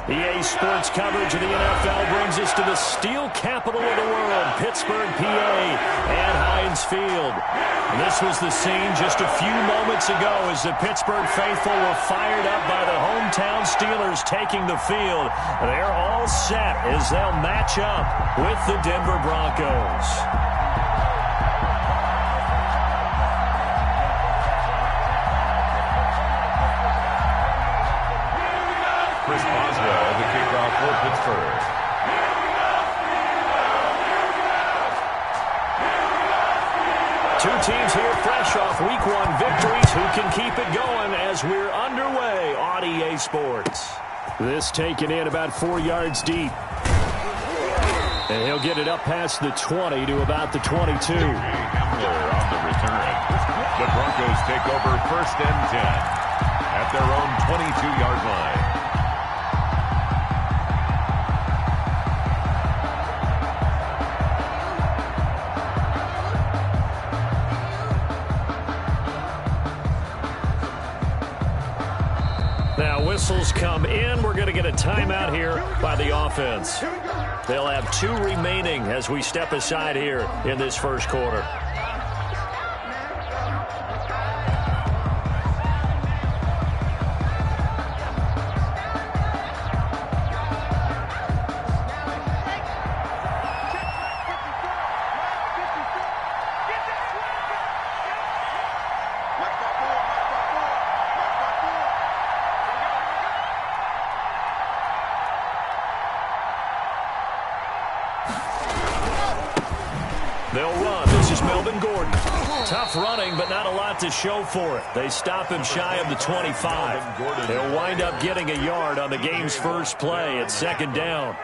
EA Sports coverage of the NFL brings us to the steel capital of the world, Pittsburgh, PA, and Heinz Field. This was the scene just a few moments ago as the Pittsburgh faithful were fired up by the hometown Steelers taking the field. They're all set as they'll match up with the Denver Broncos. Chris Boswell, the kickoff for Pittsburgh. Two teams here fresh off Week 1 victories who can keep it going as we're underway on EA Sports. This taken in about 4 yards deep. And he'll get it up past the 20 to about the 22. Hamler on the return. The Broncos take over 1st and 10 at their own 22-yard line. Now whistles come in. We're going to get a timeout here by the offense. They'll have 2 remaining as we step aside here in this first quarter. They'll run. This is Melvin Gordon. Tough running, but not a lot to show for it. They stop him shy of the 25. They'll wind up getting a yard on the game's first play at 2nd down.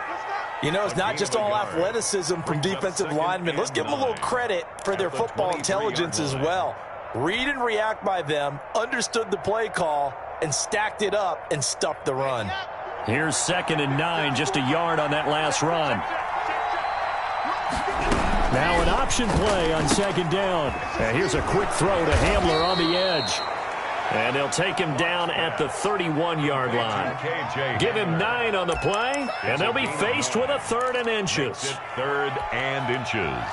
You know, it's not just all athleticism from defensive linemen. Let's give them a little credit for their football intelligence as well. Read and react by them, understood the play call, and stacked it up and stuffed the run. Here's 2nd and 9, just a yard on that last run. Now an option play on 2nd down. And here's a quick throw to Hamler on the edge. And they'll take him down at the 31-yard line. Give him 9 on the play, and they'll be faced with a 3rd and inches. 3rd and inches.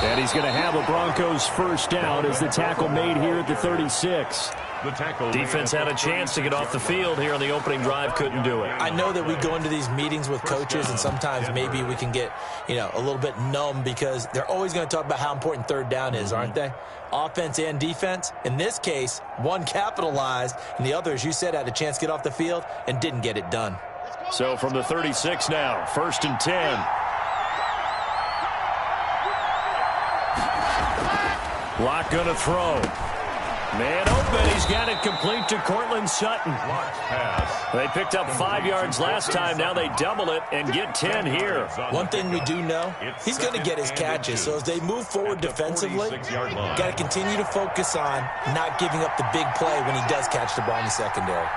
And he's going to have a Broncos first down as the tackle made here at the 36. Defense had a chance to get off the field here on the opening drive, couldn't do it. I know that we go into these meetings with coaches, and sometimes maybe we can get, a little bit numb because they're always going to talk about how important 3rd down is, aren't they? Offense and defense. In this case, one capitalized, and the other, as you said, had a chance to get off the field and didn't get it done. So from the 36 now, 1st and 10. Locke going to throw. Man open. He's got it complete to Cortland Sutton. They picked up 5 yards last time. Now they double it and get 10 here. One thing we do know, he's going to get his catches. So as they move forward defensively, got to continue to focus on not giving up the big play when he does catch the ball in the secondary.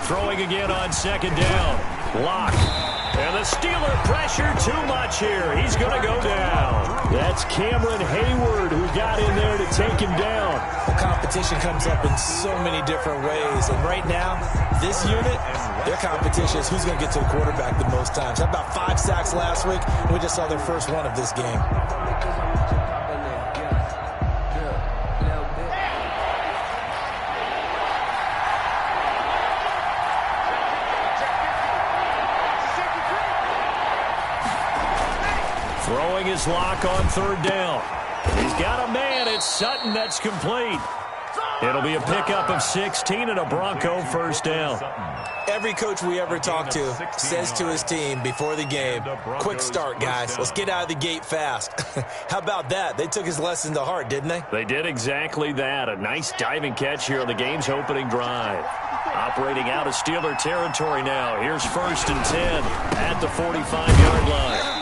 Throwing again on 2nd down. Locke. And the Steeler pressure too much here. He's going to go down. That's Cameron Hayward who got in there to take him down. Well, competition comes up in so many different ways. And right now, this unit, their competition is who's going to get to the quarterback the most times. Had about 5 sacks last week, and we just saw their first one of this game. Throwing his Lock on 3rd down. He's got a man. It's Sutton that's complete. It'll be a pickup of 16 and a Bronco first down. Every coach we ever talk to says to his team before the game, quick start, guys. Let's get out of the gate fast. How about that? They took his lesson to heart, didn't they? They did exactly that. A nice diving catch here on the game's opening drive. Operating out of Steeler territory now. Here's 1st and 10 at the 45-yard line.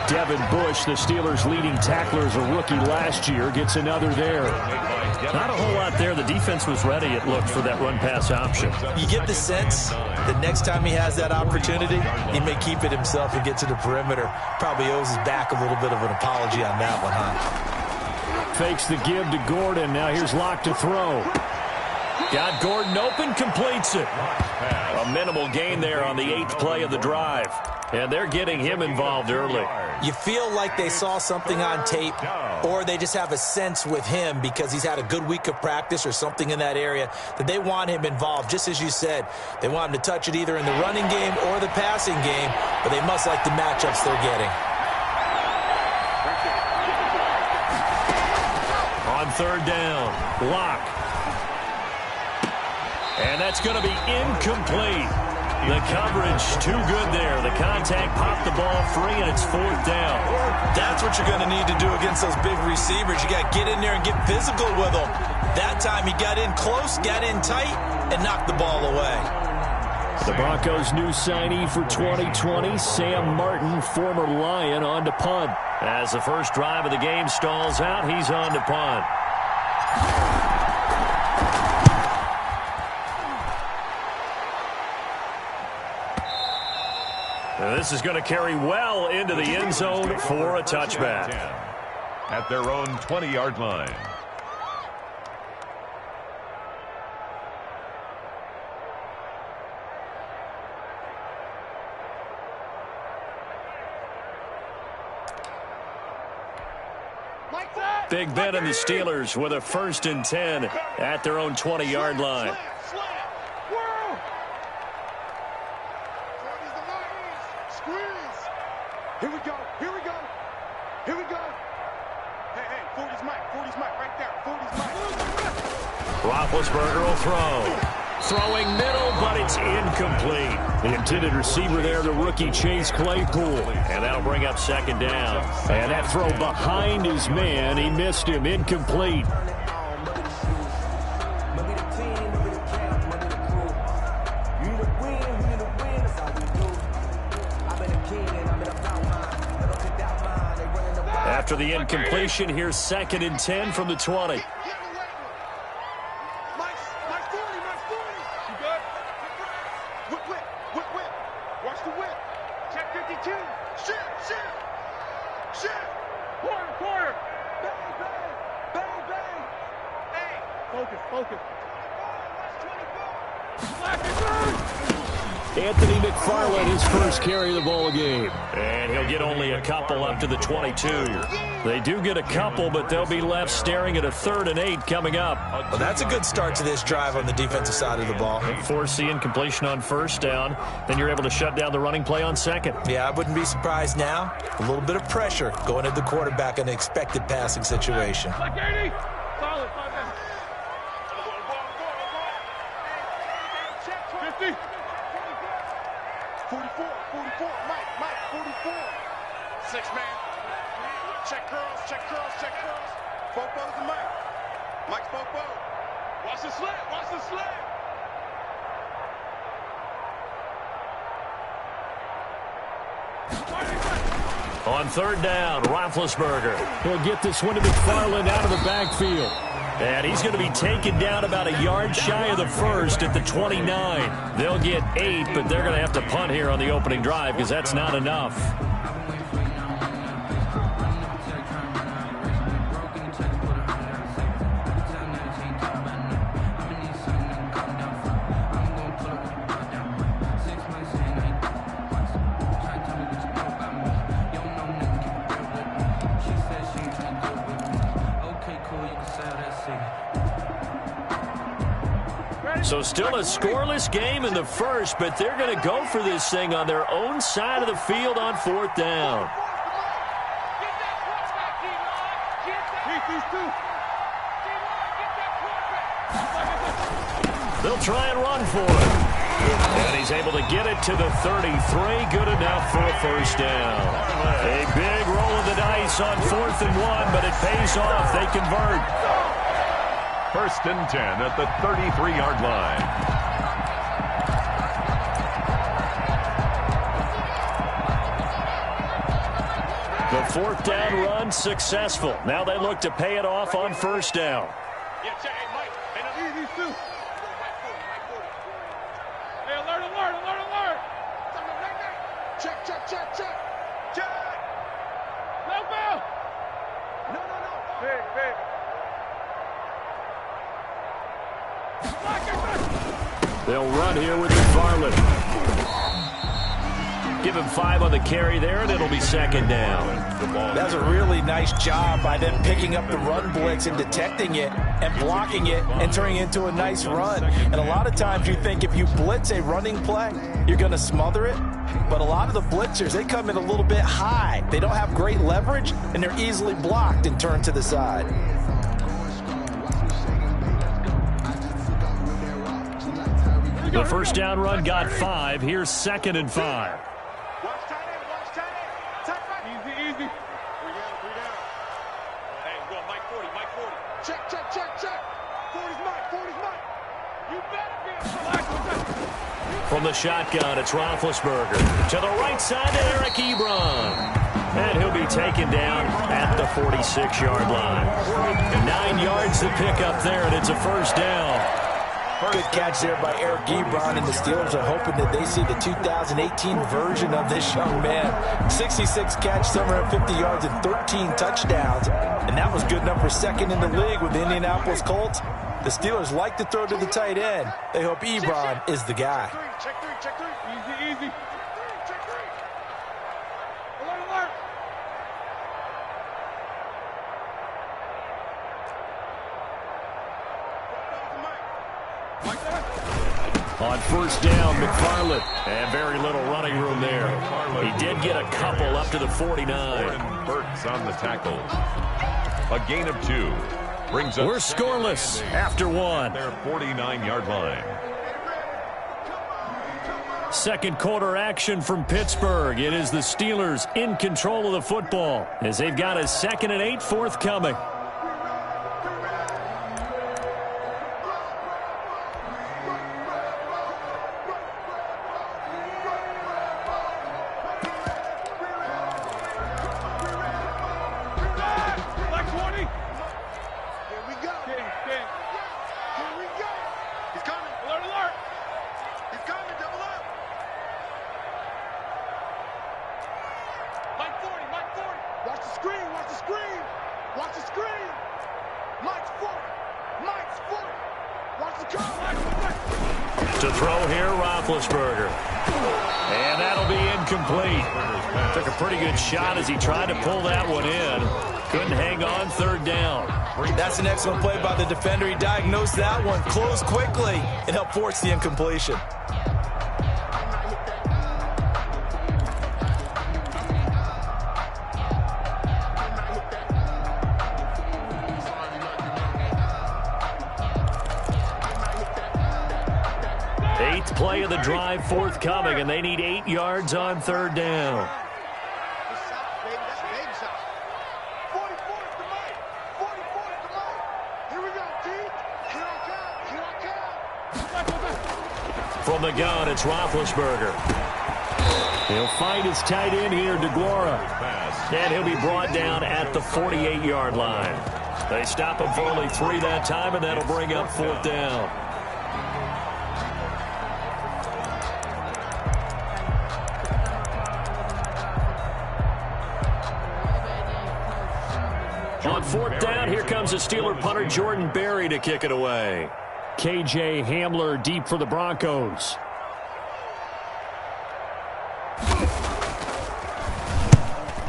Devin Bush, the Steelers' leading tackler as a rookie last year, gets another there. Not a whole lot there. The defense was ready, it looked, for that run-pass option. You get the sense that next time he has that opportunity, he may keep it himself and get to the perimeter. Probably owes his back a little bit of an apology on that one, huh? Fakes the give to Gordon. Now here's Locke to throw. Got Gordon open, completes it. A minimal gain there on the 8th play of the drive. And they're getting him involved early. You feel like they saw something on tape, or they just have a sense with him because he's had a good week of practice or something in that area that they want him involved. Just as you said, they want him to touch it either in the running game or the passing game, but they must like the matchups they're getting. On 3rd down, Locke. And that's going to be incomplete. The coverage too good there. The contact popped the ball free, and it's 4th down. That's what you're going to need to do against those big receivers. You got to get in there and get physical with them. That time he got in close, got in tight, and knocked the ball away. The Broncos' new signee for 2020, Sam Martin, former Lion, on to punt. As the first drive of the game stalls out, he's on to punt. This is going to carry well into the end zone for a touchback. At their own 20-yard line. Big Ben and the Steelers with a 1st and 10 at their own 20-yard line. Here we go. Here we go. Here we go. Hey, 40's Mike right there. 40's Mike. Roethlisberger will throw. Throwing middle, but it's incomplete. The intended receiver there, the rookie Chase Claypool. And that'll bring up 2nd down. And that throw behind his man. He missed him. Incomplete. After the incompletion, here's 2nd and 10 from the 20. Watch the whip. Check 52. Shit. Quarter. Bang. Hey. Focus. Anthony McFarland, his first carry of the ball game. And he'll get only a couple up to the 22. They do get a couple, but they'll be left staring at a 3rd and 8 coming up. Well, that's a good start to this drive on the defensive side of the ball. Force the incompletion on 1st down. Then you're able to shut down the running play on 2nd. Yeah, I wouldn't be surprised now. A little bit of pressure going at the quarterback in an expected passing situation. Like 80. Solid. 50. 44. Mike, 44. 6-man. Check curls. Fopo's the Mike. Mike's Fopo. Watch the slant. On 3rd down, Roethlisberger. He'll get this one to McFarland out of the backfield. And he's going to be taken down about a yard shy of the 1st at the 29. They'll get 8, but they're going to have to punt here on the opening drive because that's not enough. So still a scoreless game in the 1st, but they're going to go for this thing on their own side of the field on 4th down. They'll try and run for it. And he's able to get it to the 33. Good enough for a 1st down. A big roll of the dice on 4th and 1, but it pays off. They convert. 1st and 10 at the 33-yard line. 4th down run successful. Now they look to pay it off on 1st down. Yeah, check. Hey, Mike. Hey, no, these two. Hey, alert, alert, alert, alert. Check, check, check, check. Check. No bell. No, no, no. Hey, hey. They'll run here with McFarland. Give him 5 on the carry there, and it'll be 2nd down. That's a really nice job by them picking up the run blitz and detecting it and blocking it and turning it into a nice run. And a lot of times you think if you blitz a running play, you're going to smother it. But a lot of the blitzers, they come in a little bit high. They don't have great leverage, and they're easily blocked and turned to the side. The 1st down run got 5. Here's 2nd and 5. Watch tight end, watch tight end. Tight back. Easy, easy. 3 down, 3 down. Hey, go Mike 40, Mike 40. Check, check, check, check. 40's Mike, 40's Mike. You better be. From the shotgun, it's Roethlisberger. To the right side to Eric Ebron. And he'll be taken down at the 46-yard line. 9 yards to pick up there, and it's a 1st down. Good catch there by Eric Ebron, and the Steelers are hoping that they see the 2018 version of this young man. 66 catch, 750 yards, and 13 touchdowns. And that was good enough for 2nd in the league with the Indianapolis Colts. The Steelers like to throw to the tight end. They hope Ebron is the guy. Check 3, check 3. Easy, easy. Check 3. Alert, alert. On 1st down, McFarland. And very little running room there. He did get a couple up to the 49. Burks on the tackle. A gain of 2. Brings up. We're scoreless after 1. Their 49-yard line. 2nd quarter action from Pittsburgh. It is the Steelers in control of the football as they've got a 2nd and 8 forthcoming. To throw here, Roethlisberger. And that'll be incomplete. Took a pretty good shot as he tried to pull that one in. Couldn't hang on 3rd down. That's an excellent play by the defender. He diagnosed that one, closed quickly, and helped force the incompletion. Play of the drive forthcoming, and they need 8 yards on 3rd down. From the gun, it's Roethlisberger. He'll find his tight end here, DeGuara. And he'll be brought down at the 48-yard line. They stop him for only 3 that time, and that'll bring up 4th down. On 4th down, here comes the Steeler punter Jordan Berry to kick it away. KJ Hamler deep for the Broncos.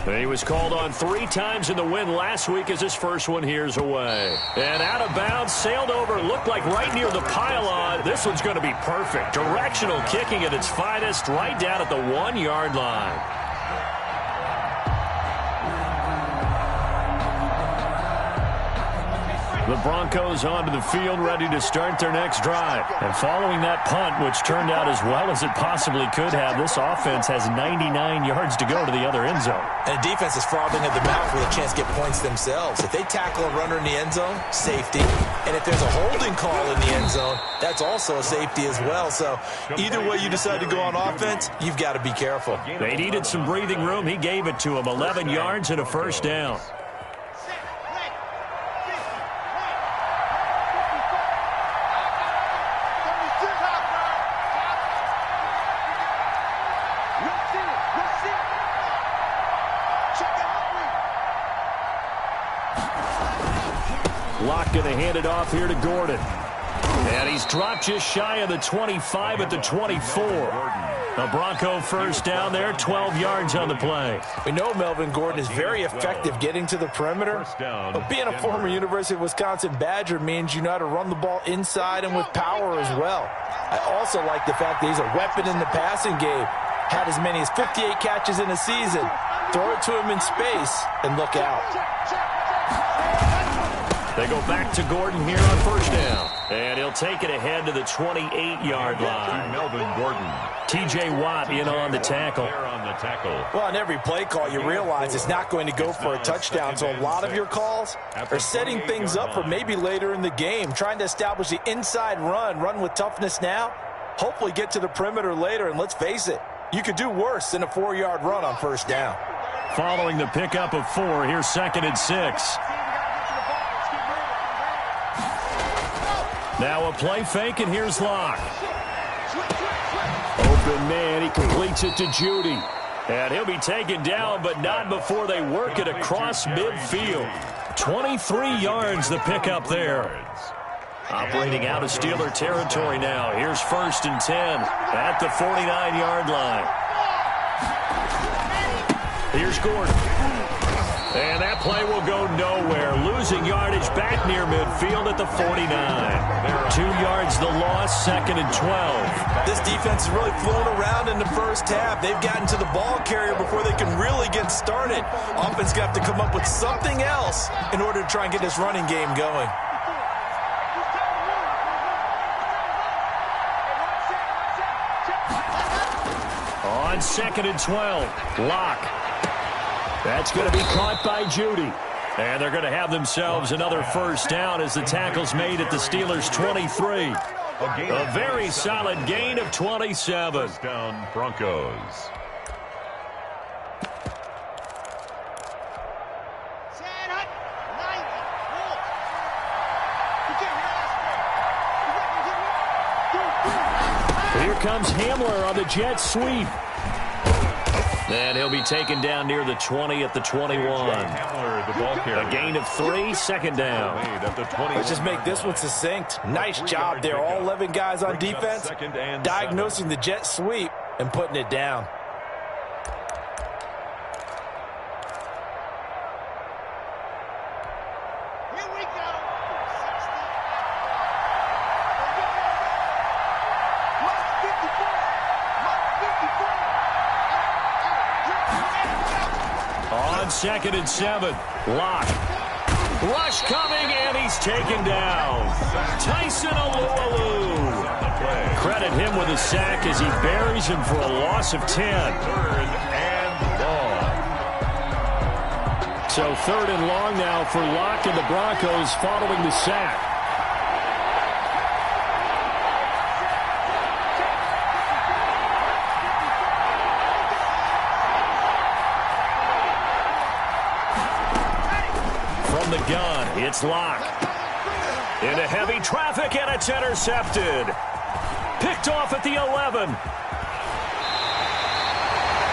He was called on 3 times in the win last week as his first one here's away. And out of bounds, sailed over, looked like right near the pylon. This one's going to be perfect. Directional kicking at its finest, right down at the 1-yard line. The Broncos onto the field, ready to start their next drive. And following that punt, which turned out as well as it possibly could have, this offense has 99 yards to go to the other end zone. And the defense is frothing at the mouth with a chance to get points themselves. If they tackle a runner in the end zone, safety. And if there's a holding call in the end zone, that's also a safety as well. So either way you decide to go on offense, you've got to be careful. They needed some breathing room. He gave it to them. 11 yards and a first down. Locke going to hand it off here to Gordon. And he's dropped just shy of the 25 at the 24. A Bronco first down there, 12 yards on the play. We know Melvin Gordon is very effective getting to the perimeter, but being a former University of Wisconsin Badger means you know how to run the ball inside and with power as well. I also like the fact that he's a weapon in the passing game. Had as many as 58 catches in a season. Throw it to him in space and look out. They go back to Gordon here on first down. And he'll take it ahead to the 28-yard line. Melvin Gordon. T.J. Watt in on the tackle. Well, on every play call, you realize it's not going to go for a touchdown. So a lot of your calls are setting things up for maybe later in the game, trying to establish the inside run with toughness now, hopefully get to the perimeter later. And let's face it, you could do worse than a 4-yard run on first down. Following the pickup of 4, here's 2nd and 6. Now a play fake, and here's Locke. Open man, he completes it to Judy. And he'll be taken down, but not before they work it across midfield. 23 yards the pickup there. Operating out of Steeler territory now. Here's 1st and 10 at the 49-yard line. Here's Gordon. And that play will go nowhere. Losing yardage back near midfield at the 49. 2 yards the loss, 2nd and 12. This defense has really flown around in the first half. They've gotten to the ball carrier before they can really get started. Offense got to come up with something else in order to try and get this running game going. On 2nd and 12, Locke. That's going to be caught by Judy. And they're going to have themselves another first down as the tackle's made at the Steelers' 23. A very solid gain of 27. First down, Broncos. Here comes Hamler on the jet sweep. And he'll be taken down near the 20 at the 21. A gain of 3, 2nd down. Let's just make this one succinct. Nice job there. All 11 guys on defense diagnosing the jet sweep and putting it down. On 2nd and 7, Locke. Rush coming, and he's taken down. Tyson Alualu. Credit him with a sack as he buries him for a loss of 10. 3rd and long. So 3rd and long now for Locke and the Broncos following the sack. From the gun, it's Locke. Into heavy traffic, and it's intercepted. Picked off at the 11.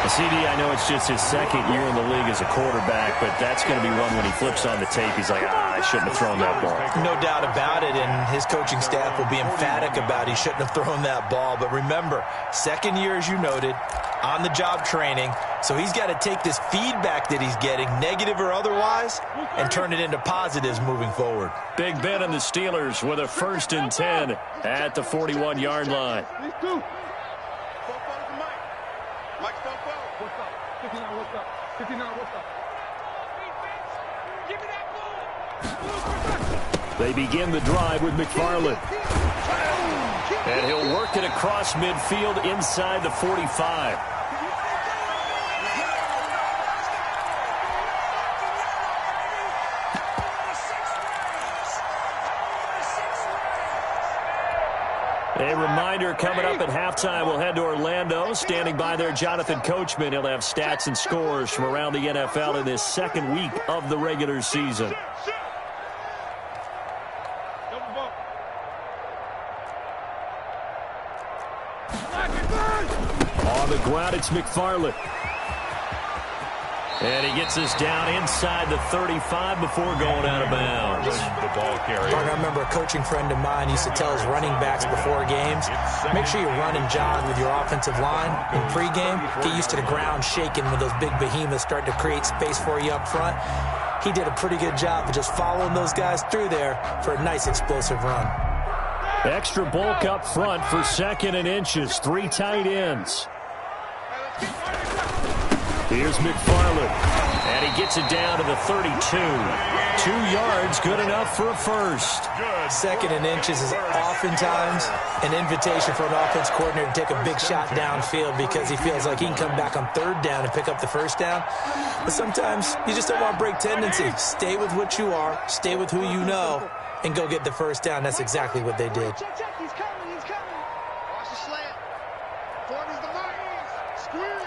CD, I know it's just his 2nd year in the league as a quarterback, but that's going to be one when he flips on the tape, he's like, I shouldn't have thrown that ball. No doubt about it, and his coaching staff will be emphatic about he shouldn't have thrown that ball. But remember, 2nd year, as you noted, on-the-job training, so he's got to take this feedback that he's getting, negative or otherwise, and turn it into positives moving forward. Big Ben and the Steelers with a 1st and 10 at the 41-yard line. They begin the drive with McFarland. And he'll work it across midfield inside the 45. A reminder, coming up at halftime, we'll head to Orlando. Standing by there, Jonathan Coachman. He'll have stats and scores from around the NFL in this second week of the regular season. On the ground, it's McFarland. And he gets us down inside the 35 before going out of bounds. The ball carrier. I remember a coaching friend of mine used to tell his running backs before games, make sure you run and jog with your offensive line in pregame. Get used to the ground shaking when those big behemoths start to create space for you up front. He did a pretty good job of just following those guys through there for a nice explosive run. Extra bulk up front for 2nd and inches. 3 tight ends. Here's McFarland, and he gets it down to the 32. 2 yards, good enough for a first. 2nd and inches is oftentimes an invitation for an offense coordinator to take a big shot downfield because he feels like he can come back on 3rd down and pick up the 1st down. But sometimes you just don't want to break tendency. Stay with what you are, stay with who you know, and go get the 1st down. That's exactly what they did. He's coming, he's coming. Watch the slant. 40's the mark. Squeeze.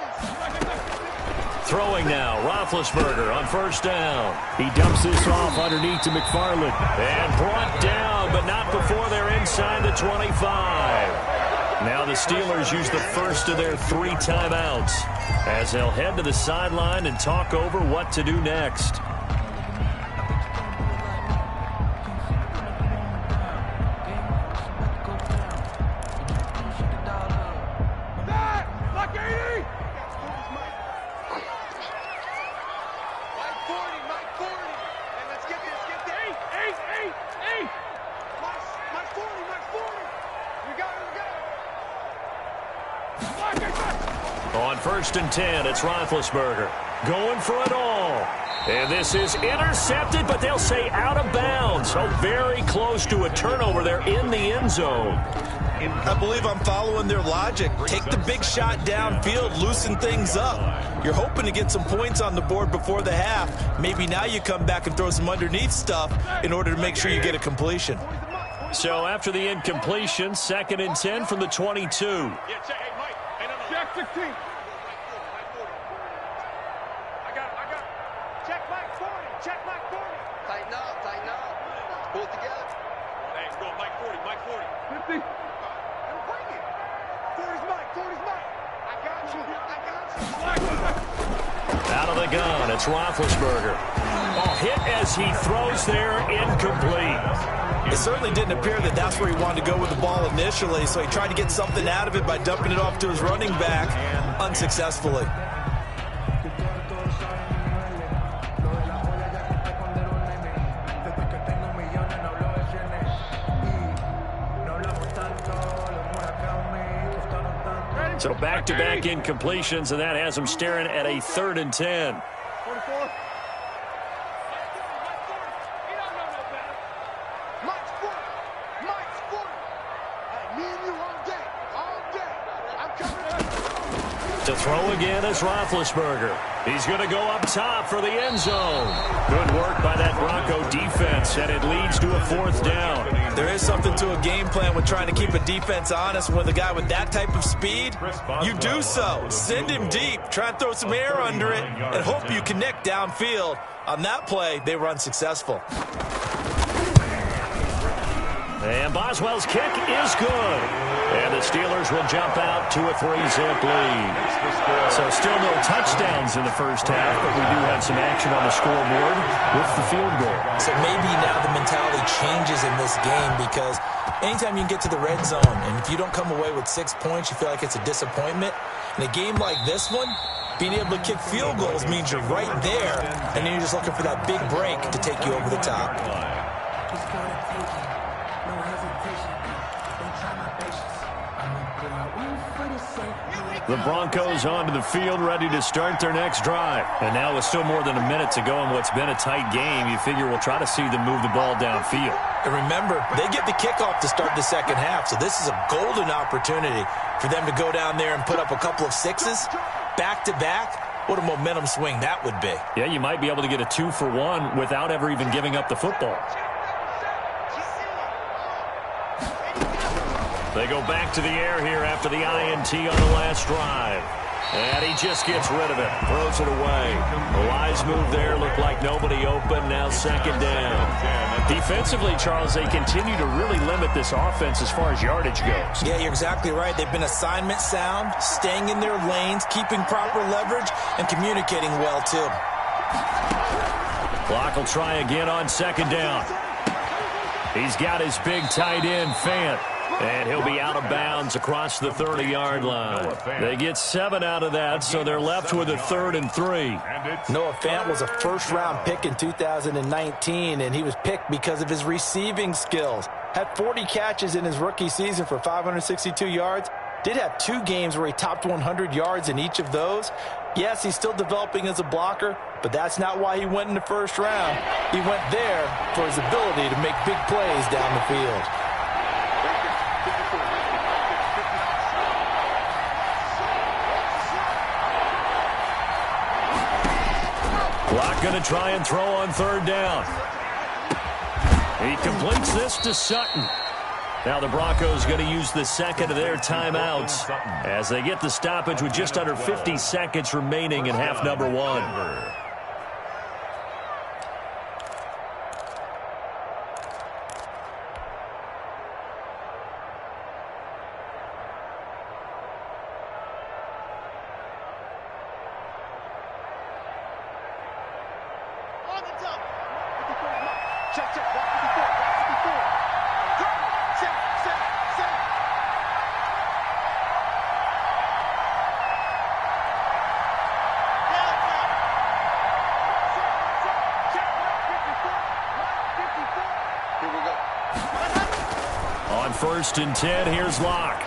Throwing now, Roethlisberger on 1st down. He dumps this off underneath to McFarland. And brought down, but not before they're inside the 25. Now the Steelers use the first of their 3 timeouts as they'll head to the sideline and talk over what to do next. On 1st and 10, it's Roethlisberger going for it all. And this is intercepted, but they'll say out of bounds. So very close to a turnover there in the end zone. I believe I'm following their logic. Take the big shot downfield, loosen things up. You're hoping to get some points on the board before the half. Maybe now you come back and throw some underneath stuff in order to make sure you get a completion. So after the incompletion, 2nd and 10 from the 22. Yeah, check. Hey, Mike. Hey, no. Check 16. I got it. Check Mike 40. Check Mike 40. Tighten up. Pull it together. Hey, go Mike 40. 50. I'm bringing it. 40's Mike. I got you. Out of the gun, it's Roethlisberger. Hit as he throws there, incomplete. It certainly didn't appear that that's where he wanted to go with the ball initially, so he tried to get something out of it by dumping it off to his running back unsuccessfully. So back-to-back incompletions, and that has him staring at a 3rd and 10. 44. Mike's 40. Me and you all day. I'm coming. To throw again is Roethlisberger. He's going to go up top for the end zone. Good work by that Bronco defense, and it leads to a 4th down. There is something to a game plan with trying to keep a defense honest. With a guy with that type of speed, you do so. Send him deep, try and throw some air under it, and hope you connect downfield. On that play, they were unsuccessful. And Boswell's kick is good. And the Steelers will jump out to a 3-zip lead. So still no touchdowns in the first half, but we do have some action on the scoreboard with the field goal. So maybe now the mentality changes in this game because anytime you can get to the red zone, and if you don't come away with 6 points, you feel like it's a disappointment. In a game like this one, being able to kick field goals means you're right there, and then you're just looking for that big break to take you over the top. The Broncos onto the field, ready to start their next drive. And now with still more than a minute to go in what's been a tight game, you figure we'll try to see them move the ball downfield. And remember, they get the kickoff to start the second half, so this is a golden opportunity for them to go down there and put up a couple of sixes back-to-back. What a momentum swing that would be. Yeah, you might be able to get a 2-for-1 without ever even giving up the football. They go back to the air here after the INT on the last drive. And he just gets rid of it, throws it away. A wise move there, looked like nobody open, now second down. Defensively, Charles, they continue to really limit this offense as far as yardage goes. Yeah, you're exactly right. They've been assignment sound, staying in their lanes, keeping proper leverage, and communicating well, too. Clock will try again on second down. He's got his big tight end, Fant. And he'll be out of bounds across the 30-yard line. They get 7 out of that, so they're left with a 3rd and 3. Noah Fant was a first-round pick in 2019, and he was picked because of his receiving skills. Had 40 catches in his rookie season for 562 yards. Did have 2 games where he topped 100 yards in each of those. Yes, he's still developing as a blocker, but that's not why he went in the first round. He went there for his ability to make big plays down the field. Clock going to try and throw on 3rd down. He completes this to Sutton. Now the Broncos going to use the second of their timeouts as they get the stoppage with just under 50 seconds remaining in half number 1. On 1st and 10, here's Locke.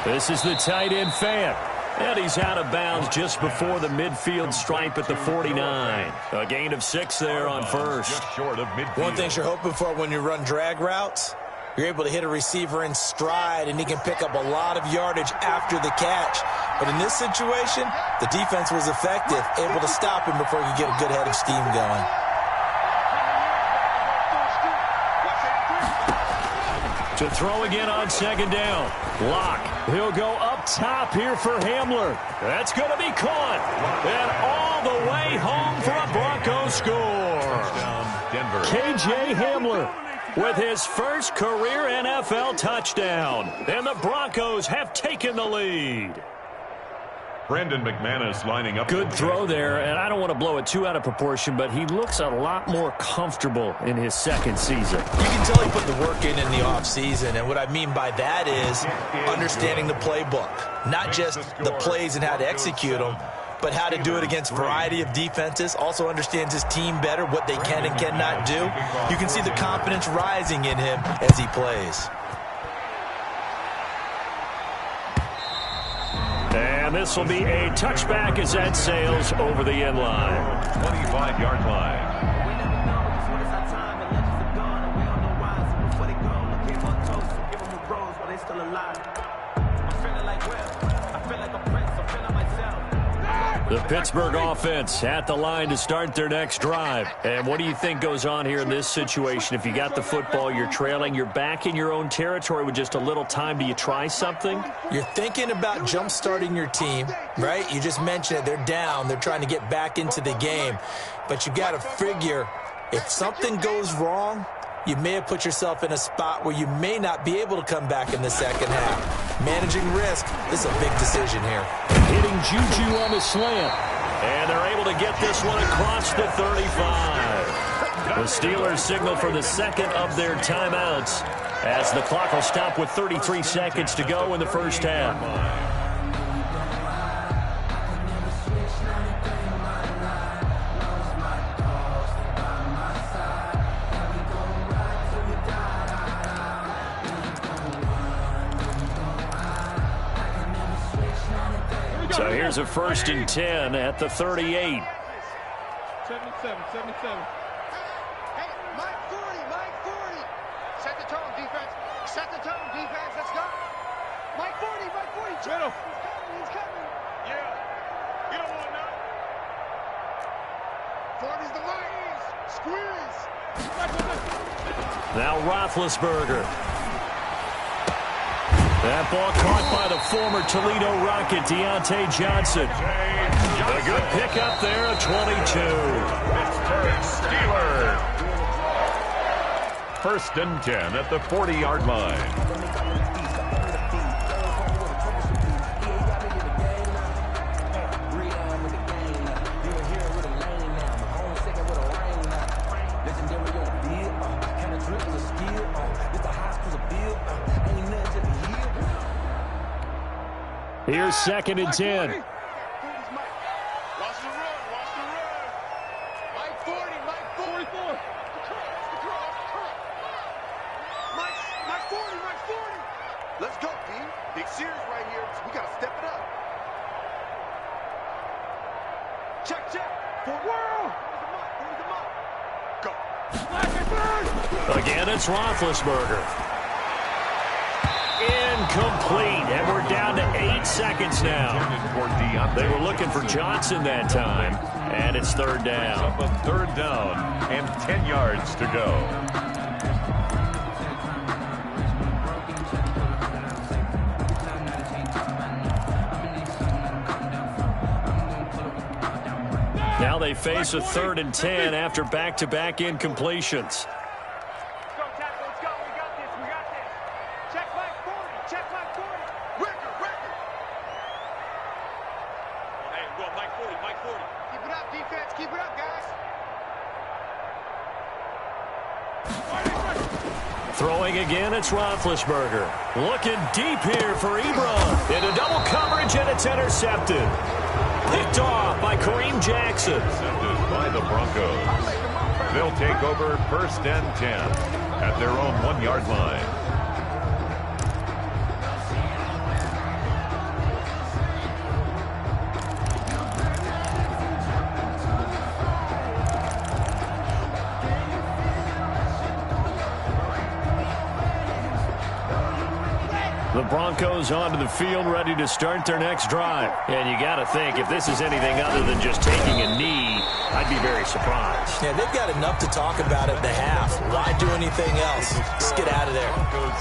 This is the tight end, Fant. And he's out of bounds just before the midfield stripe at the 49. A gain of 6 there on 1st. One thing you're hoping for when you run drag routes, you're able to hit a receiver in stride, and he can pick up a lot of yardage after the catch. But in this situation, the defense was effective, able to stop him before he could get a good head of steam going. To throw again on second down. Locke. He'll go up top here for Hamler. That's going to be caught. And all the way home for a Broncos score. KJ Hamler with his first career NFL touchdown. And the Broncos have taken the lead. Brandon McManus lining up. Good throw there, and I don't want to blow it too out of proportion, but he looks a lot more comfortable in his second season. You can tell he put the work in the offseason, and what I mean by that is understanding the playbook. Not just the plays and how to execute them, but how to do it against a variety of defenses. Also understands his team better, what they can and cannot do. You can see the confidence rising in him as he plays. And this will be a touchback as that sails over the end line. 25-yard line. The Pittsburgh offense at the line to start their next drive. And what do you think goes on here in this situation? If you got the football, you're trailing, you're back in your own territory with just a little time. Do you try something? You're thinking about jump-starting your team, right? You just mentioned it. They're down. They're trying to get back into the game. But you got to figure, if something goes wrong, you may have put yourself in a spot where you may not be able to come back in the second half. Managing risk, this is a big decision here. Hitting Juju on the slant. And they're able to get this one across the 35. The Steelers signal for the second of their timeouts as the clock will stop with 33 seconds to go in the first half. So here's a 1st and 10 at the 38. 77. Hey, Mike 40. Set the tone, defense. Set the tone, defense. Let's go. Mike 40. Middle. He's coming. Yeah. You don't want none. 40's the Lions. Squeeze. Now Roethlisberger. That ball caught by the former Toledo Rocket, Deontay Johnson. A good pickup there, a 22. Pittsburgh Steelers. 1st and 10 at the 40-yard line. Here's 2nd and 10. Watch the run. Mike 40. Mike 40. Mike 40. Let's go, D. Big series right here. We got to step it up. Check. For world. Where's the mark? Go. Again, it's Roethlisberger. Incomplete, and we're down to 8 seconds now. They were looking for Johnson that time, and it's 3rd down. Up a 3rd down and 10 yards to go. Now they face a 3rd and 10 after back-to-back incompletions. Throwing again, it's Roethlisberger. Looking deep here for Ebron. Into double coverage, and it's intercepted. Picked off by Kareem Jackson. Intercepted by the Broncos. They'll take over 1st and 10 at their own 1-yard line. The Broncos onto the field, ready to start their next drive. And you got to think, if this is anything other than just taking a knee, I'd be very surprised. Yeah, they've got enough to talk about at the half. Why do anything else? Just get out of there.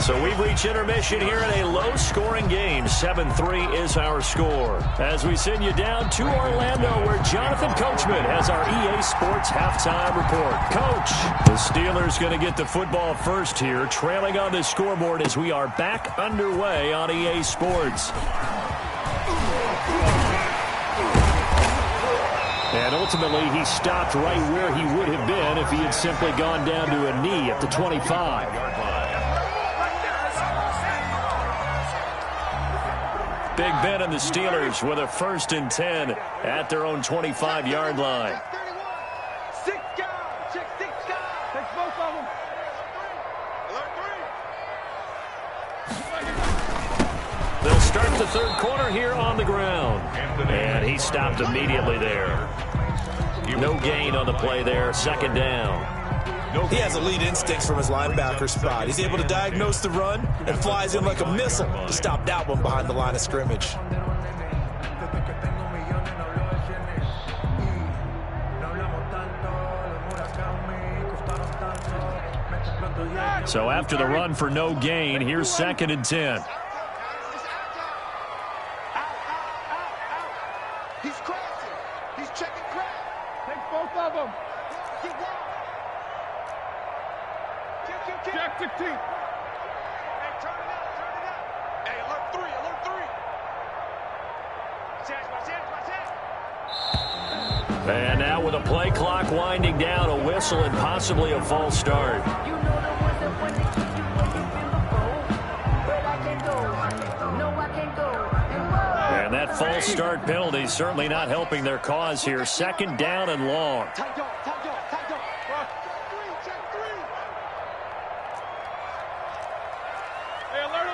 So we've reached intermission here in a low-scoring game. 7-3 is our score. As we send you down to Orlando, where Jonathan Coachman has our EA Sports halftime report. Coach, the Steelers going to get the football first here, trailing on the scoreboard as we are back underway on EA Sports. And ultimately, he stopped right where he would have been if he had simply gone down to a knee at the 25. Big Ben and the Steelers with a 1st and 10 at their own 25-yard line. 6 guys. Check 6 guys. Take both of them. They'll start the 3rd quarter here on the ground. And he stopped immediately there. No gain on the play there. 2nd down. He has elite instincts from his linebacker spot. He's able to diagnose the run and flies in like a missile to stop that one behind the line of scrimmage. So after the run for no gain, here's 2nd and 10. He's crashing. He's checking crack. Take both of them. Get down. Kick. Jack 16. Hey, turn it up. Hey, alert 3. Watch it. And now with a play clock winding down, a whistle and possibly a false start. And that false start penalty certainly not helping their cause here. 2nd down and long. Tight dog. Check 3. Hey, alert.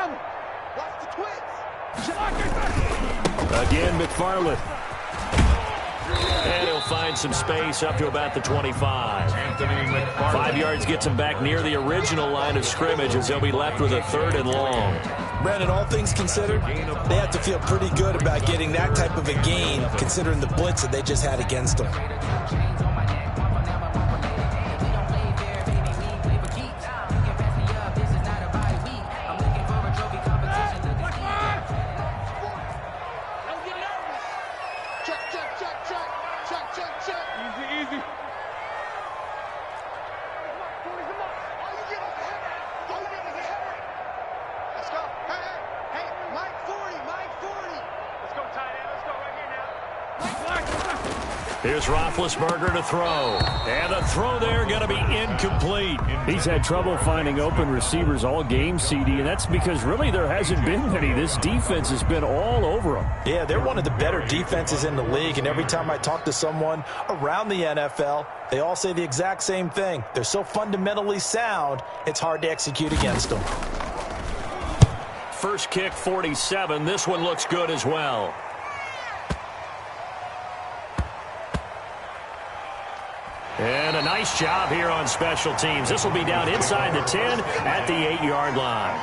brother. Watch the twins. Again, McFarland. And he'll find some space up to about the 25. 5 yards gets him back near the original line of scrimmage as they'll be left with a 3rd and long. Brandon, all things considered, they have to feel pretty good about getting that type of a gain considering the blitz that they just had against them. Here's Roethlisberger to throw. And the throw there going to be incomplete. He's had trouble finding open receivers all game, CD, and that's because really there hasn't been many. This defense has been all over them. Yeah, they're one of the better defenses in the league, and every time I talk to someone around the NFL, they all say the exact same thing. They're so fundamentally sound, it's hard to execute against them. First kick, 47. This one looks good as well. And a nice job here on special teams. This will be down inside the 10 at the 8-yard line.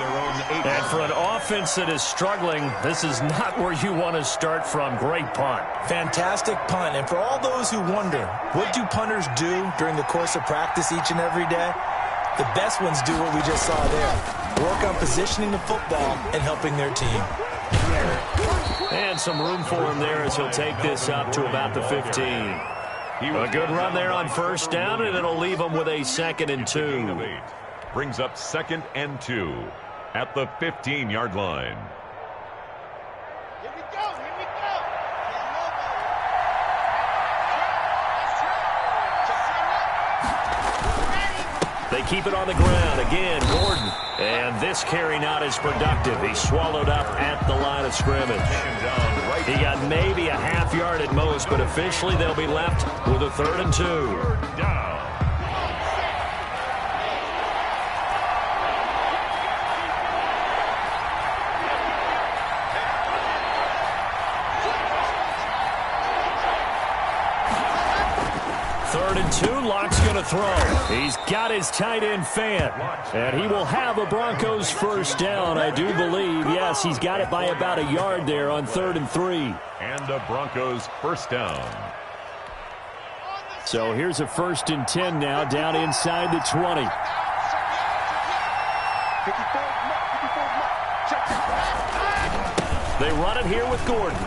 And for an offense that is struggling, this is not where you want to start from. Great punt. Fantastic punt. And for all those who wonder, what do punters do during the course of practice each and every day? The best ones do what we just saw there. Work on positioning the football and helping their team. And some room for him there as he'll take this up to about the 15. A good run there on first down, and it'll leave him with a 2nd and 2. Brings up 2nd and 2 at the 15-yard line. Here we go. Here we go. They keep it on the ground. Again, Gordon. And this carry not as productive. He's swallowed up at the line of scrimmage. He got maybe a half yard at most, but officially they'll be left with a 3rd and 2. Down. Lock's going to throw. He's got his tight end fan. And he will have a Broncos first down, I do believe. Yes, he's got it by about a yard there on 3rd and 3. And the Broncos first down. So here's a 1st and 10 now down inside the 20. They run it here with Gordon.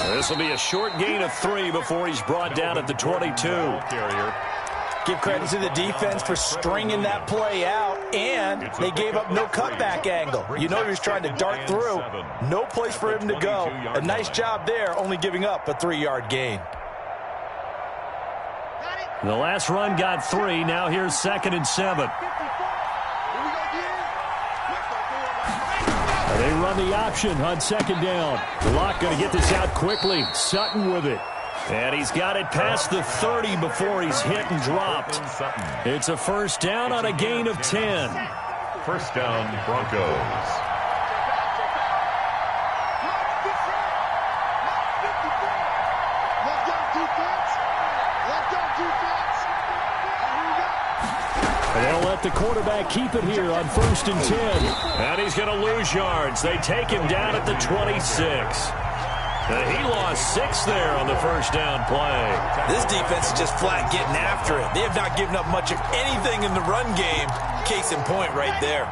This will be a short gain of 3 before he's brought down at the 22. Give credit to the defense for stringing that play out, and they gave up no cutback angle. You know he was trying to dart through. No place for him to go. A nice job there, only giving up a 3-yard gain. The last run got 3. Now here's 2nd and 7. They run the option on 2nd down. Locke going to get this out quickly. Sutton with it. And he's got it past the 30 before he's hit and dropped. It's a first down on a gain of 10. First down, Broncos. They'll let the quarterback keep it here on 1st and 10. And he's going to lose yards. They take him down at the 26. He lost 6 there on the first down play. This defense is just flat getting after it. They have not given up much of anything in the run game. Case in point right there.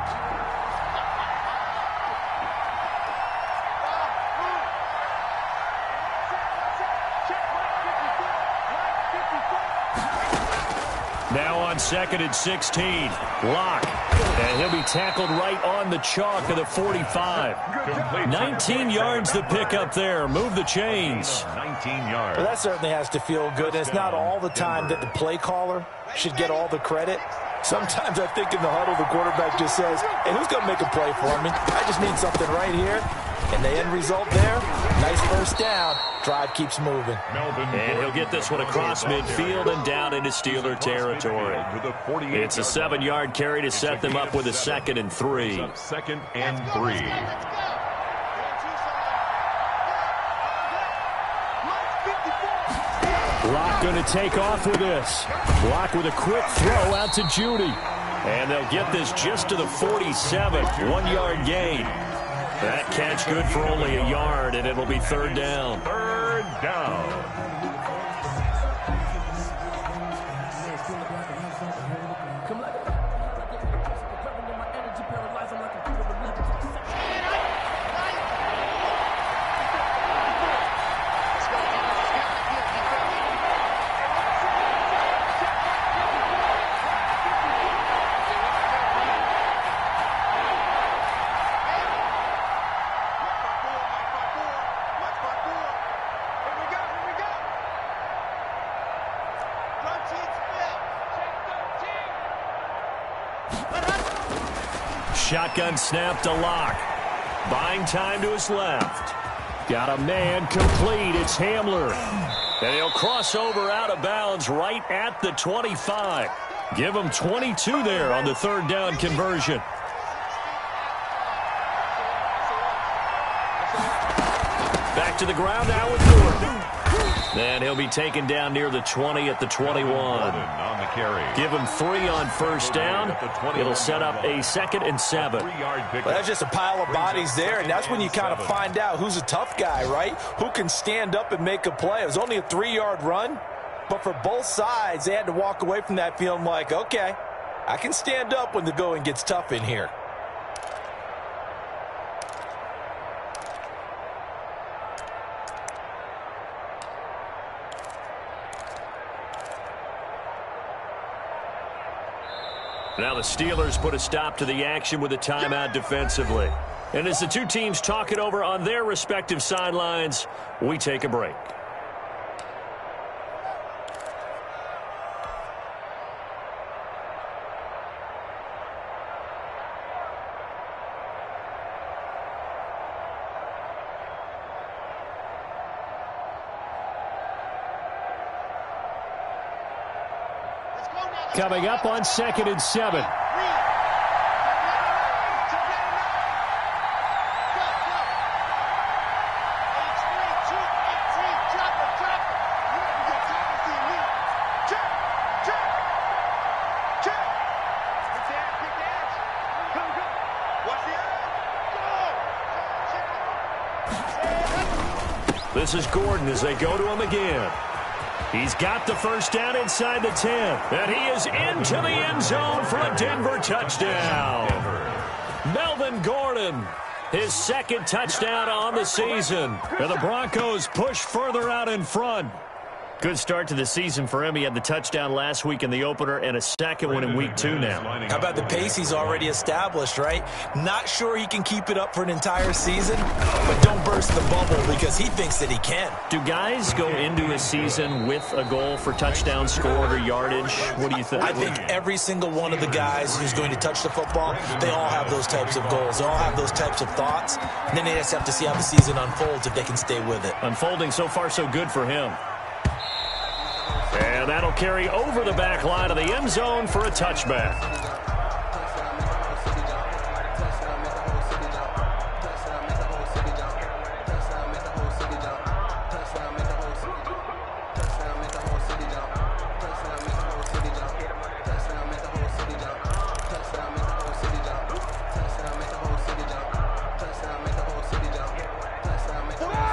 Now on 2nd and 16. Locke. And he'll be tackled right on the chalk of the 45. 19 yards to pick up there. Move the chains. 19 yards. Well, that certainly has to feel good. And it's not all the time that the play caller should get all the credit. Sometimes I think in the huddle, the quarterback just says, hey, who's going to make a play for me? I just need something right here. And the end result there, nice first down. Drive keeps moving. And he'll get this one across midfield and down into Steeler territory. It's a 7-yard carry to set them up with a 2nd and 3. 2nd and 3. Block going to take off with this. Block with a quick throw out to Judy. And they'll get this just to the 47. 1-yard gain. That catch good for only a yard, and it'll be 3rd down. 3rd down. Shotgun snap to Locke. Buying time to his left. Got a man complete. It's Hamler. And he'll cross over out of bounds right at the 25. Give him 22 there on the 3rd down conversion. Back to the ground now with Gordon. Then he'll be taken down near the 20 at the 21. On the carry. Give him 3 on first down. It'll set up a 2nd and 7. Well, that's just a pile of bodies there, and that's when you kind of find out who's a tough guy, right? Who can stand up and make a play. It was only a 3-yard run, but for both sides, they had to walk away from that feeling like, okay, I can stand up when the going gets tough in here. Now the Steelers put a stop to the action with a timeout defensively. And as the two teams talk it over on their respective sidelines, we take a break. Coming up on 2nd and 7. This is Gordon as they go to him again. He's got the first down inside the 10. And he is into the end zone for a Denver touchdown. Melvin Gordon, his 2nd touchdown on the season. And the Broncos push further out in front. Good start to the season for him. He had the touchdown last week in the opener and a 2nd one in week 2 now. How about the pace he's already established, right? Not sure he can keep it up for an entire season, but don't burst the bubble because he thinks that he can. Do guys go into a season with a goal for touchdown scored or yardage? What do you think? I think every single one of the guys who's going to touch the football, they all have those types of goals. They all have those types of thoughts. And then they just have to see how the season unfolds if they can stay with it. Unfolding so far so good for him. And that'll carry over the back line of the end zone for a touchback.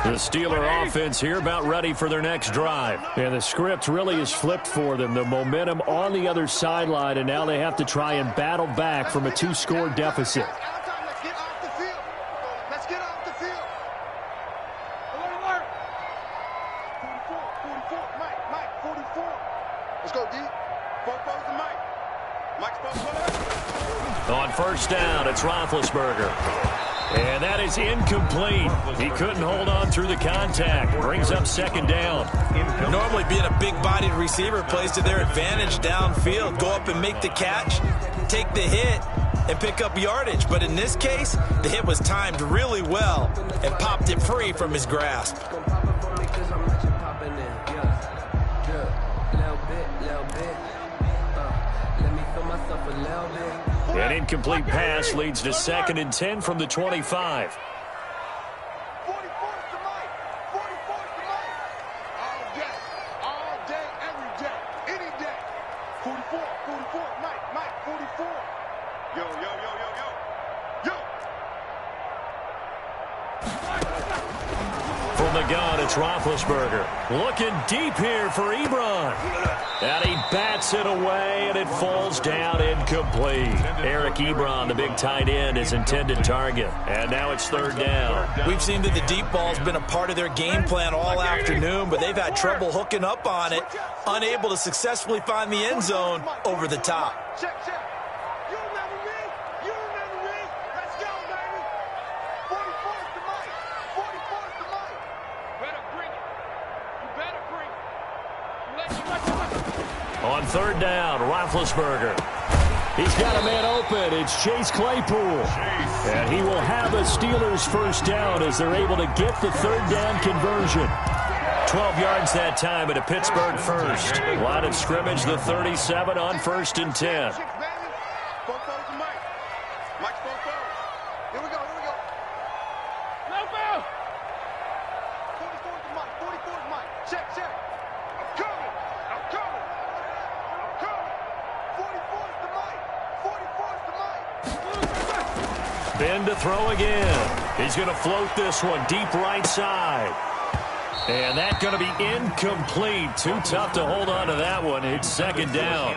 The Steeler offense here about ready for their next drive. And the script really is flipped for them. The momentum on the other sideline, and now they have to try and battle back from a 2-score deficit. Let's get off the field. Let's get off the field. Alert. 44. Mike, 44. Let's go, D. 4-4's the Mike. Mike's 4-4. On first down, it's Roethlisberger. And And that is incomplete. He couldn't hold on through the contact. Brings up second down. Normally being a big-bodied receiver plays to their advantage downfield. Go up and make the catch, take the hit, and pick up yardage. But in this case, the hit was timed really well and popped it free from his grasp. An incomplete pass leads to 2nd and 10 from the 25. From the gun, it's Roethlisberger. Looking deep here for Ebron. And he bats it away, and it falls down incomplete. Eric Ebron, the big tight end, his intended target. And now it's 3rd down. We've seen that the deep ball's been a part of their game plan all afternoon, but they've had trouble hooking up on it, unable to successfully find the end zone over the top. Check. You remember me? You remember me? Let's go, baby. 44's the mic. 44's the mic. Better bring it. You better bring it. On 3rd down, Roethlisberger. He's got a man open. It's Chase Claypool. And he will have a Steelers first down as they're able to get the 3rd down conversion. 12 yards that time at a Pittsburgh first. Line of scrimmage, the 37 on 1st and 10. Ben to throw again. He's going to float this one deep right side. And that's going to be incomplete. Too tough to hold on to that one. It's 2nd down.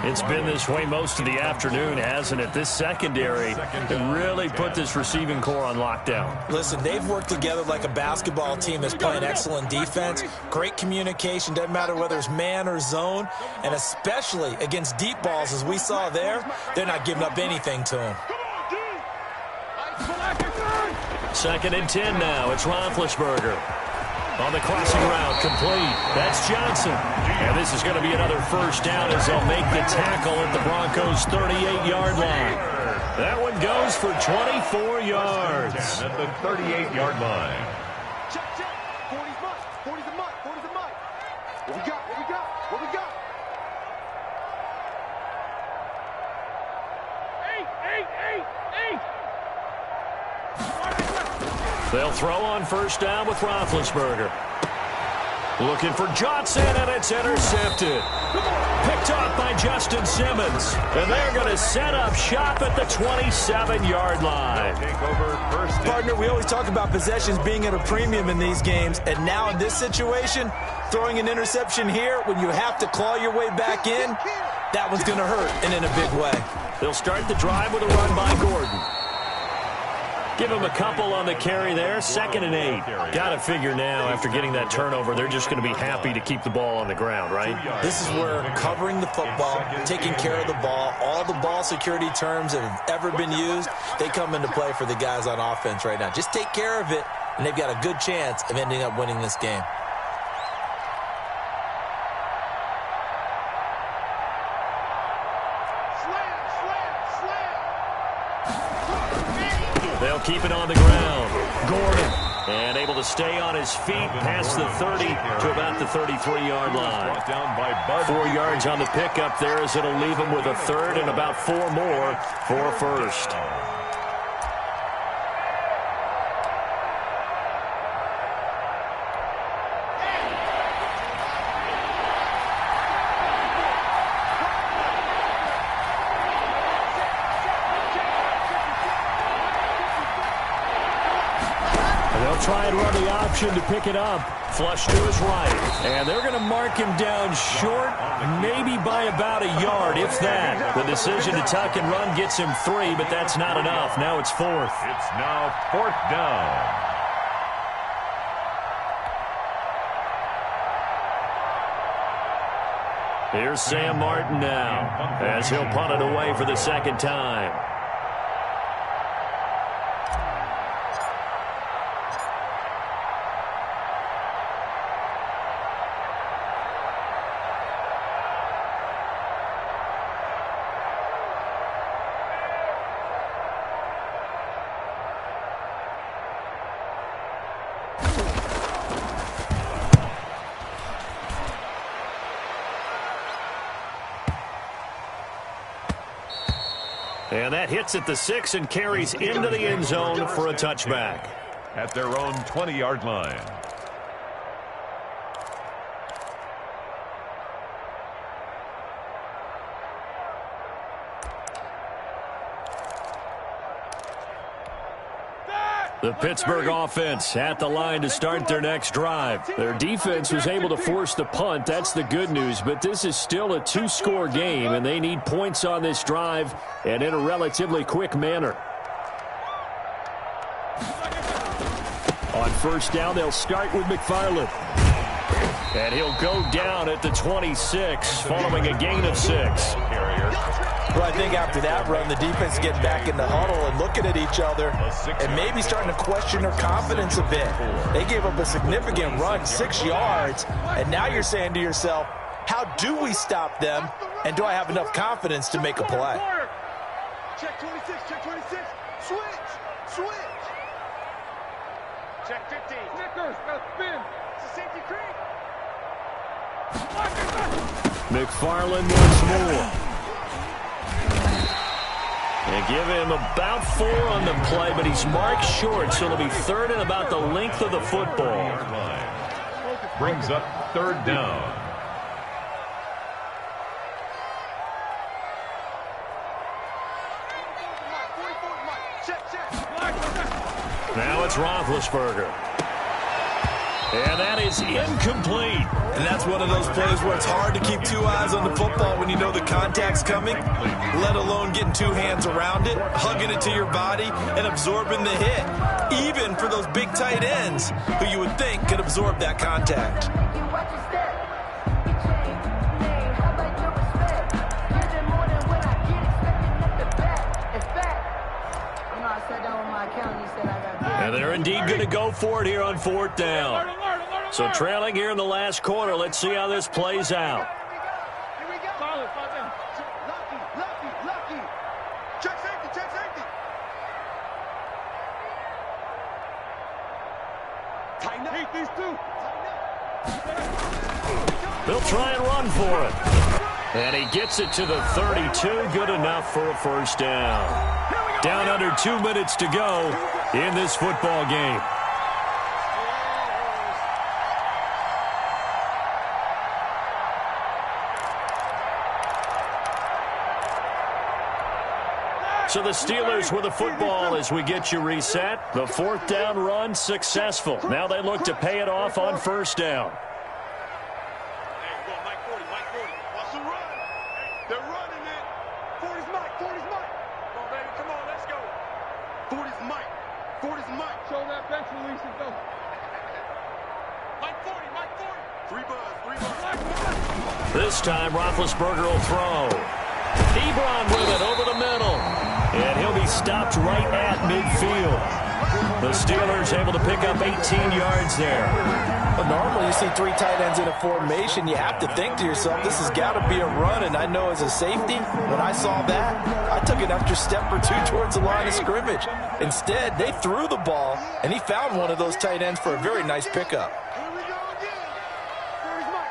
It's been this way most of the afternoon, hasn't it? This secondary really put this receiving core on lockdown. Listen, they've worked together like a basketball team that's playing excellent defense. Great communication. Doesn't matter whether it's man or zone. And especially against deep balls, as we saw there, they're not giving up anything to them. 2nd and 10 now. It's Roethlisberger. On the crossing route, complete. That's Johnson. And this is going to be another first down as they'll make the tackle at the Broncos' 38-yard line. That one goes for 24 yards. At the 38-yard line. Check. 40's mine. 40's a mine. 40's a mine. What we got? What we got? Eight. They'll throw on first down with Roethlisberger. Looking for Johnson, and it's intercepted. Picked off by Justin Simmons. And they're going to set up shop at the 27-yard line. Partner, we always talk about possessions being at a premium in these games. And now in this situation, throwing an interception here when you have to claw your way back in, that one's going to hurt, and in a big way. They'll start the drive with a run by Gordon. Give him a couple on the carry there. 2nd and 8. Got to figure now, after getting that turnover, they're just going to be happy to keep the ball on the ground, right? This is where covering the football, taking care of the ball, all the ball security terms that have ever been used, they come into play for the guys on offense right now. Just take care of it, and they've got a good chance of ending up winning this game. They'll keep it on the ground. Gordon, and able to stay on his feet past the 30 to about the 33-yard line. 4 yards on the pickup there as it'll leave him with a 3rd and about 4 more for a first. Try and run the option to pick it up. Flush to his right. And they're going to mark him down short, maybe by about a yard, if that. The decision to tuck and run gets him 3, but that's not enough. Now it's 4th. It's now 4th down. Here's Sam Martin now as he'll punt it away for the 2nd time. And that hits at the 6 and carries into the end zone for a touchback. At their own 20-yard line. The Pittsburgh offense at the line to start their next drive. Their defense was able to force the punt. That's the good news. But this is still a 2-score game, and they need points on this drive and in a relatively quick manner. On first down, they'll start with McFarland. And he'll go down at the 26 following a gain of 6. Well, I think after that run, the defense getting back in the huddle and looking at each other and maybe starting to question their confidence a bit. They gave up a significant run, 6 yards, and now you're saying to yourself, how do we stop them, and do I have enough confidence to make a play? Check 26, check 26. Switch. Check 50. Snickers, got a spin. It's a safety creek. McFarland once more. They give him about 4 on the play, but he's marked short, so it'll be third and about the length of the football. Brings up third down. Now it's Roethlisberger. And that is incomplete. And that's one of those plays where it's hard to keep 2 eyes on the football when you know the contact's coming, let alone getting 2 hands around it, hugging it to your body, and absorbing the hit, even for those big tight ends who you would think could absorb that contact. And they're indeed going to go for it here on 4th down. So trailing here in the last quarter. Let's see how this plays out. Here we go. Lucky. Check safety. Tighten up. Beat these 2. They'll try and run for it. And he gets it to the 32. Good enough for a first down. Down under 2 minutes to go in this football game. So the Steelers with the football as we get you reset. The 4th down run successful. Now they look to pay it off on first down. Hey, we're going Mike 40. Watch them run. They're running it. 40's Mike. Come on, baby. Come on, let's go. 40's Mike. Show that bench release and go. Mike 40. 3 buzz. This time Roethlisberger will throw. Ebron with it over the middle. And he'll be stopped right at midfield. The Steelers able to pick up 18 yards there. But normally you see 3 tight ends in a formation. You have to think to yourself, this has got to be a run. And I know as a safety, when I saw that, I took an extra step or 2 towards the line of scrimmage. Instead, they threw the ball, and he found one of those tight ends for a very nice pickup. Here we go again.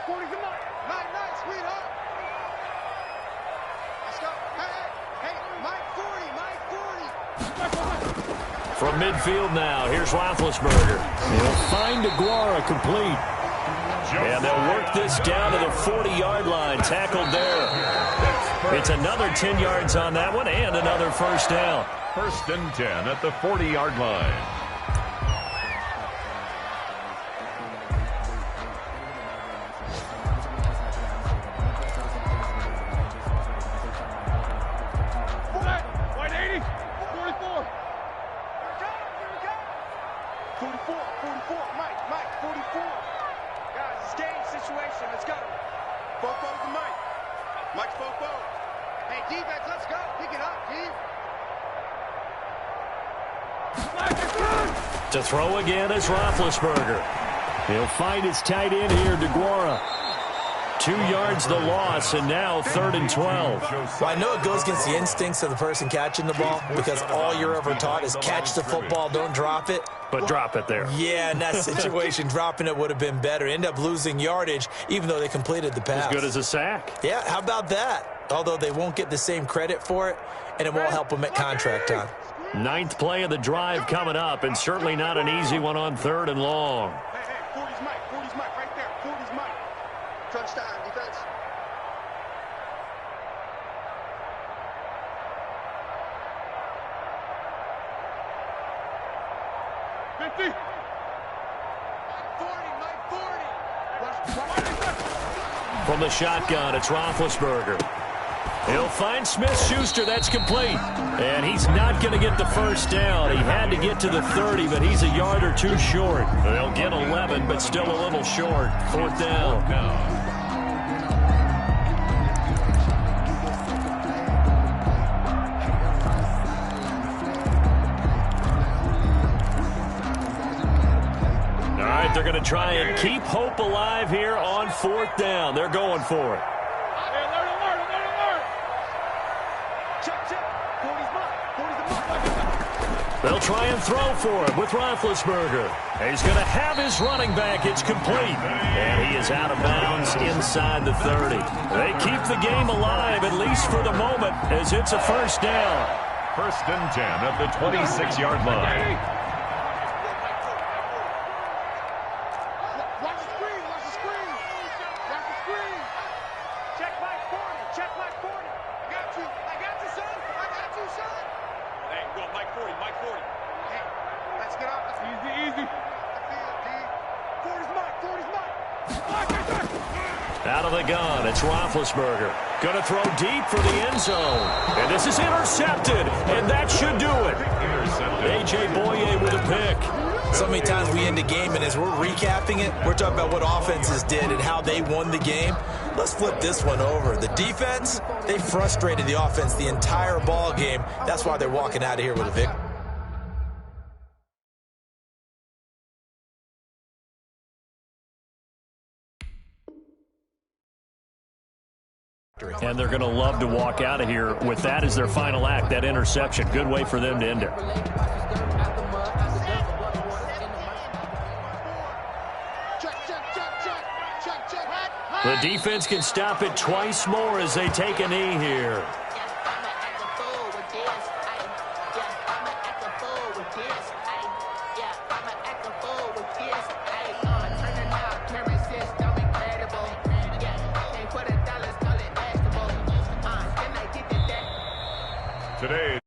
40's Mike. Nice, sweetheart. Let's go. Hey, Mike 40. From midfield now, here's Roethlisberger. He'll find DeGuara complete. And they'll work this down to the 40-yard line. Tackled there. It's another 10 yards on that one and another first down. 1st and 10 at the 40-yard line. White 80. 44. 44. Mike, 44. Guys, it's game situation. Let's go. Fofo's the Mike. Mike's Fofo. Hey, defense, let's go. Pick it up, Steve. To throw again is Roethlisberger. He'll find his tight end here, DeGuara. 2 yards the loss, and now 3rd and 12. Well, I know it goes against the instincts of the person catching the ball because all you're ever taught is catch the football, don't drop it. But drop it there. Yeah, in that situation, dropping it would have been better. End up losing yardage, even though they completed the pass. As good as a sack. Yeah, how about that? although they won't get the same credit for it, and it won't help them at contract time. 9th play of the drive coming up, and certainly not an easy one on 3rd and long. Hey, 40's Mike, right there. 40's Mike. Touchdown, defense. From the shotgun, it's Roethlisberger. He'll find Smith-Schuster. That's complete. And he's not going to get the first down. He had to get to the 30, but he's a yard or two short. They'll get 11, but still a little short. 4th down. They're going to try and keep hope alive here on 4th down. They're going for it. They'll try and throw for him with Roethlisberger. He's going to have his running back. It's complete. And he is out of bounds inside the 30. They keep the game alive, at least for the moment, as it's a first down. 1st and 10 at the 26-yard line. Out of the gun, it's Roethlisberger. Going to throw deep for the end zone. And this is intercepted, and that should do it. A.J. Boye with a pick. So many times we end a game, and as we're recapping it, we're talking about what offenses did and how they won the game. Let's flip this one over. The defense, they frustrated the offense the entire ball game. That's why they're walking out of here with a victory. And they're going to love to walk out of here with that as their final act, that interception. Good way for them to end it. The defense can stop it twice more as they take a knee here. Today.